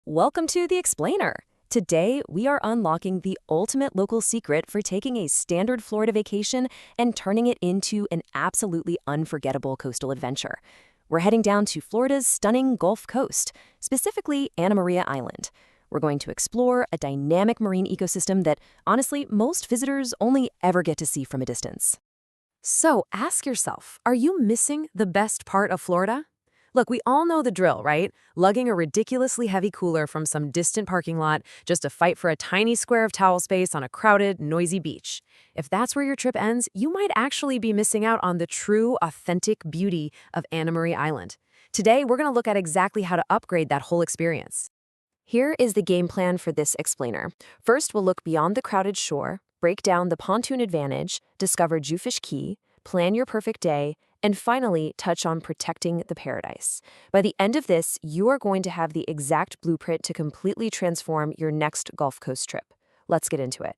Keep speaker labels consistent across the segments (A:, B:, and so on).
A: Welcome to The Explainer. Today, we are unlocking the ultimate local secret for taking a standard Florida vacation and turning it into an absolutely unforgettable coastal adventure. We're heading down to Florida's stunning Gulf Coast, specifically Anna Maria Island. We're going to explore a dynamic marine ecosystem that, honestly, most visitors only ever get to see from a distance. So ask yourself, are you missing the best part of Florida? Look, we all know the drill, right? Lugging a ridiculously heavy cooler from some distant parking lot just to fight for a tiny square of towel space on a crowded, noisy beach. If that's where your trip ends, you might actually be missing out on the true, authentic beauty of Anna Maria Island. Today, we're going to look at exactly how to upgrade that whole experience. Here is the game plan for this explainer. First, we'll look beyond the crowded shore, break down the pontoon advantage, discover Jewfish Key, plan your perfect day, and finally, touch on protecting the paradise. By the end of this, you are going to have the exact blueprint to completely transform your next Gulf Coast trip. Let's get into it.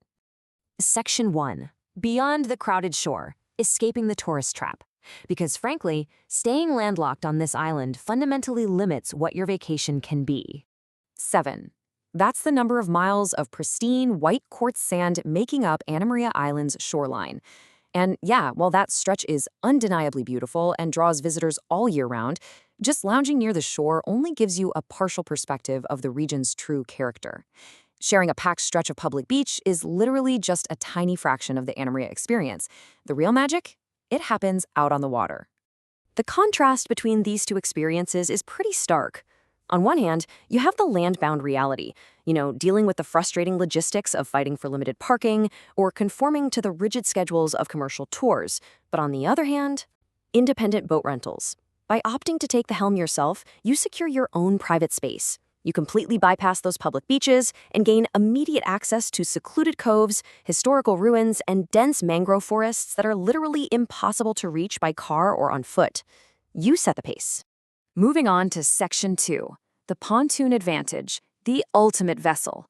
A: Section 1. Beyond the crowded shore, escaping the tourist trap. Because frankly, staying landlocked on this island fundamentally limits what your vacation can be. 7. That's the number of miles of pristine white quartz sand making up Anna Maria Island's shoreline. And yeah, while that stretch is undeniably beautiful and draws visitors all year round, just lounging near the shore only gives you a partial perspective of the region's true character. Sharing a packed stretch of public beach is literally just a tiny fraction of the Anna Maria experience. The real magic? It happens out on the water. The contrast between these two experiences is pretty stark. On one hand, you have the land-bound reality, dealing with the frustrating logistics of fighting for limited parking or conforming to the rigid schedules of commercial tours. But on the other hand, independent boat rentals. By opting to take the helm yourself, you secure your own private space. You completely bypass those public beaches and gain immediate access to secluded coves, historical ruins, and dense mangrove forests that are literally impossible to reach by car or on foot. You set the pace. Moving on to Section 2, the pontoon advantage, the ultimate vessel.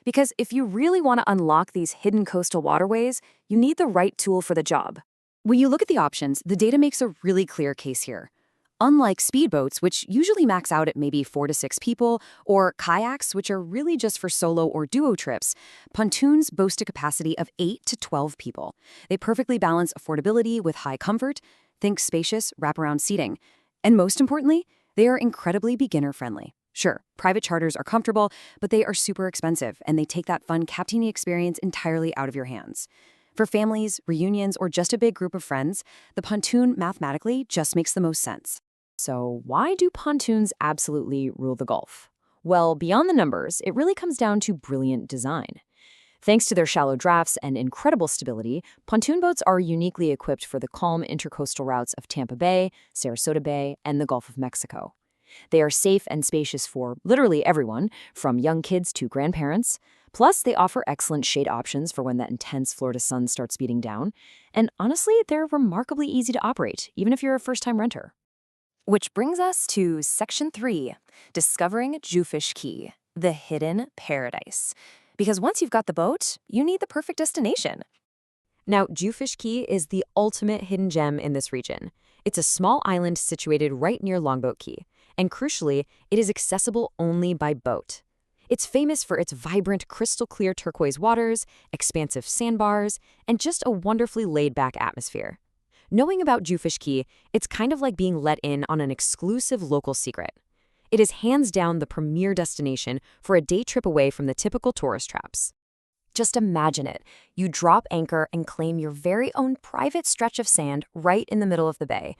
A: Because if you really want to unlock these hidden coastal waterways, you need the right tool for the job. When you look at the options, the data makes a really clear case here. Unlike speedboats, which usually max out at maybe 4 to 6 people, or kayaks, which are really just for solo or duo trips, pontoons boast a capacity of 8 to 12 people. They perfectly balance affordability with high comfort. Think spacious, wraparound seating. And most importantly, they are incredibly beginner-friendly. Sure, private charters are comfortable, but they are super expensive, and they take that fun captaining experience entirely out of your hands. For families, reunions, or just a big group of friends, the pontoon mathematically just makes the most sense. So why do pontoons absolutely rule the Gulf? Well, beyond the numbers, it really comes down to brilliant design. Thanks to their shallow drafts and incredible stability, pontoon boats are uniquely equipped for the calm intercoastal routes of Tampa Bay, Sarasota Bay, and the Gulf of Mexico. They are safe and spacious for literally everyone, from young kids to grandparents. Plus, they offer excellent shade options for when that intense Florida sun starts beating down. And honestly, they're remarkably easy to operate, even if you're a first-time renter. Which brings us to Section 3, discovering Jewfish Key, the hidden paradise. Because once you've got the boat, you need the perfect destination. Now, Jewfish Key is the ultimate hidden gem in this region. It's a small island situated right near Longboat Key, and crucially, it is accessible only by boat. It's famous for its vibrant, crystal-clear turquoise waters, expansive sandbars, and just a wonderfully laid-back atmosphere. Knowing about Jewfish Key, it's kind of like being let in on an exclusive local secret. It is hands down the premier destination for a day trip away from the typical tourist traps. Just imagine it. You drop anchor and claim your very own private stretch of sand right in the middle of the bay.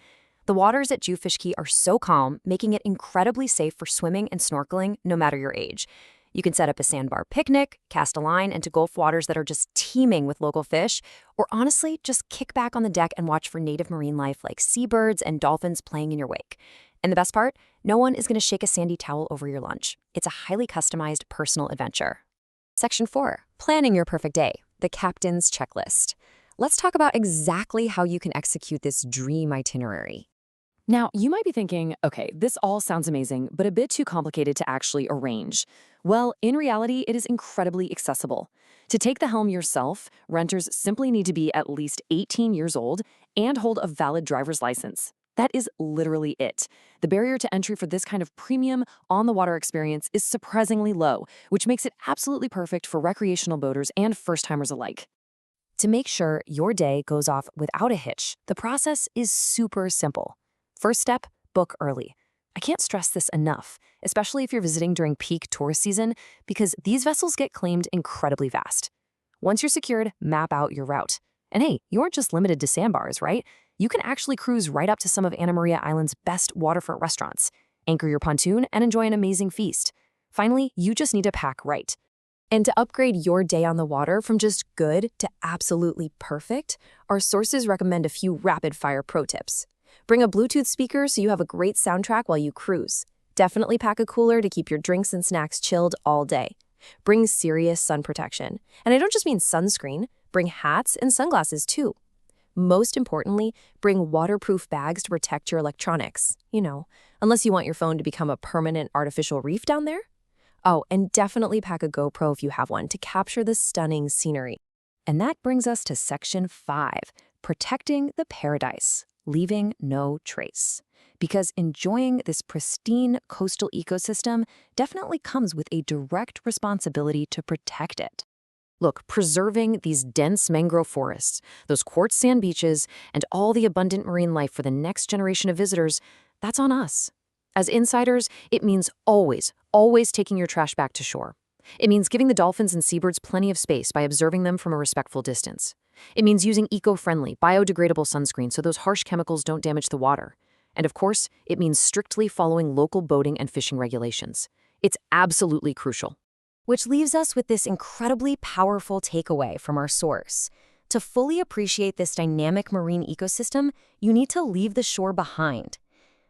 A: The waters at Jewfish Key are so calm, making it incredibly safe for swimming and snorkeling no matter your age. You can set up a sandbar picnic, cast a line into Gulf waters that are just teeming with local fish, or honestly, just kick back on the deck and watch for native marine life like seabirds and dolphins playing in your wake. And the best part? No one is going to shake a sandy towel over your lunch. It's a highly customized personal adventure. Section 4, planning your perfect day, the captain's checklist. Let's talk about exactly how you can execute this dream itinerary. Now, you might be thinking, okay, this all sounds amazing, but a bit too complicated to actually arrange. Well, in reality, it is incredibly accessible. To take the helm yourself, renters simply need to be at least 18 years old and hold a valid driver's license. That is literally it. The barrier to entry for this kind of premium, on-the-water experience is surprisingly low, which makes it absolutely perfect for recreational boaters and first-timers alike. To make sure your day goes off without a hitch, the process is super simple. First step, book early. I can't stress this enough, especially if you're visiting during peak tourist season, because these vessels get claimed incredibly fast. Once you're secured, map out your route. And hey, you aren't just limited to sandbars, right? You can actually cruise right up to some of Anna Maria Island's best waterfront restaurants, anchor your pontoon, and enjoy an amazing feast. Finally, you just need to pack right. And to upgrade your day on the water from just good to absolutely perfect, our sources recommend a few rapid-fire pro tips. Bring a Bluetooth speaker so you have a great soundtrack while you cruise. Definitely pack a cooler to keep your drinks and snacks chilled all day. Bring serious sun protection. And I don't just mean sunscreen. Bring hats and sunglasses too. Most importantly, bring waterproof bags to protect your electronics. Unless you want your phone to become a permanent artificial reef down there. Oh, and definitely pack a GoPro if you have one to capture the stunning scenery. And that brings us to Section 5, Protecting the Paradise, Leaving No Trace. Because enjoying this pristine coastal ecosystem definitely comes with a direct responsibility to protect it. Look, preserving these dense mangrove forests, those quartz sand beaches, and all the abundant marine life for the next generation of visitors, that's on us. As insiders, it means always taking your trash back to shore. It means giving the dolphins and seabirds plenty of space by observing them from a respectful distance. It means using eco-friendly, biodegradable sunscreen so those harsh chemicals don't damage the water. And of course, it means strictly following local boating and fishing regulations. It's absolutely crucial. Which leaves us with this incredibly powerful takeaway from our source. To fully appreciate this dynamic marine ecosystem, you need to leave the shore behind.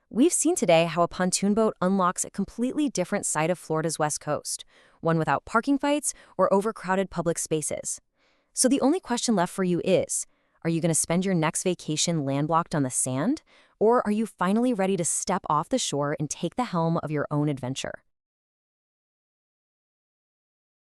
A: We've seen today how a pontoon boat unlocks a completely different side of Florida's west coast, one without parking fights or overcrowded public spaces. So the only question left for you is, are you going to spend your next vacation landlocked on the sand? Or are you finally ready to step off the shore and take the helm of your own adventure?